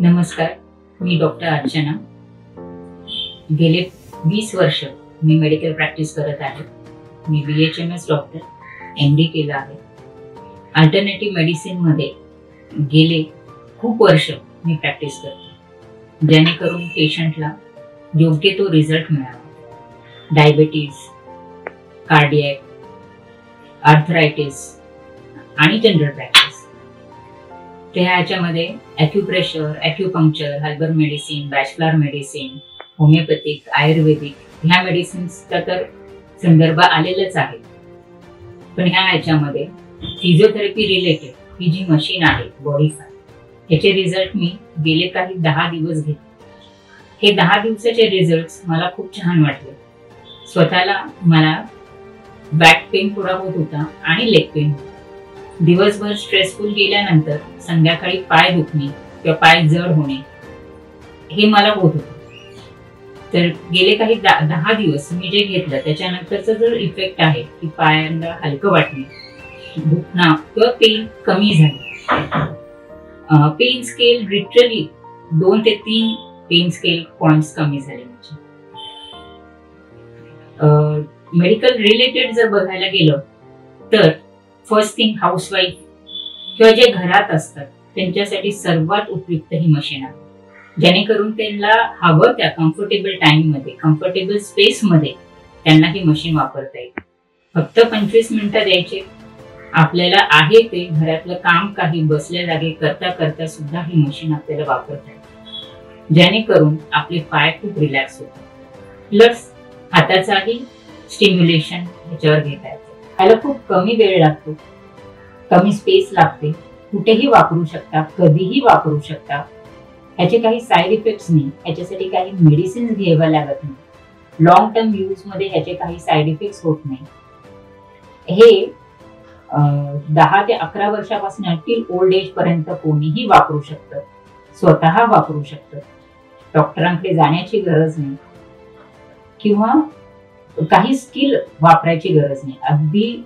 नमस्कार, मी डॉक्टर अर्चना. गेले 20 वर्ष मी मेडिकल प्रॅक्टिस करत आहे. मी BHMS डॉक्टर, MD केलं आहे. अल्टरनेटिव्ह मेडिसिनमध्ये गेले खूप वर्ष मी प्रॅक्टिस करते, जेणेकरून पेशंटला योग्य तो रिझल्ट मिळावा. डायबिटीज, कार्डियक, आर्थरायटिस आणि जनरल प्रॅक्टिस. ह्याच्यामध्ये acupressure, acupuncture, herbal medicine, bachelor medicine, homeopathic, ayurvedic ह्या मेडिसिन्सचा तर संदर्भ आलेलाच आहे. पण ह्याच्यामध्ये फिजिओथेरपी रिलेटेड ही जी मशीन आहे बॉडीफाय, ह्याचे रिझल्ट मी गेले काही 10 दिवस घेतले. हे 10 दिवसाचे रिझल्ट मला खूप छान वाटले. स्वतःला मला बॅक पेन थोडा होत होता आणि लेग पेन. दिवसभर स्ट्रेसफुल गेल्यानंतर संध्याकाळी पाय दुखणे किंवा पाय जड होणे हे मला होत होतं. तर गेले काही 10 दिवस मी जे घेतलं त्याच्यानंतरचा जो इफेक्ट आहे की पायांना हलकं वाटणे, दुखणं किंवा पेन कमी झाले. पेन स्केल लिटरली 2 ते 3 पेन स्केल पॉइंट्स कमी झाले. मेडिकल रिलेटेड जर बघायला गेलं तर फर्स्ट थिंग, हाऊसवाईफ किंवा जे घरात असतात त्यांच्यासाठी सर्वात उपयुक्त ही मशीन आहे, जेणेकरून त्यांना हवं त्या कम्फर्टेबल टाइममध्ये, कम्फर्टेबल स्पेसमध्ये त्यांना ही मशीन वापरता येईल. फक्त 25 मिनिटं द्यायचे. आपल्याला आहे ते घरातलं काम काही बसल्या जागी करता करता सुद्धा ही मशीन आपल्याला वापरता येईल, जेणेकरून आपले पाय खूप रिलॅक्स होतात. प्लस हाताचाही स्टिम्युलेशन ह्याच्यावर घेता येतं. ह्याला खूप कमी वेळ लागतो, कमी स्पेस लागते, कुठेही वापरू शकता, कधीही वापरू शकता. ह्याचे काही साईड इफेक्ट्स नाही, ह्याच्यासाठी काही मेडिसिन घ्याव्या लागत नाही. लॉंग टर्म यूज मध्ये ह्याचे काही साईड इफेक्ट्स होत नाही. हे 10 ते 11 वर्षापासून टिल ओल्ड एज पर्यंत कोणीही वापरू शकतं, स्वतः वापरू शकतं. डॉक्टरांकडे जाण्याची गरज नाही किंवा काही स्किल वापरायची गरज नाही. अगदी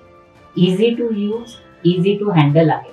easy to use, easy to handle आहे.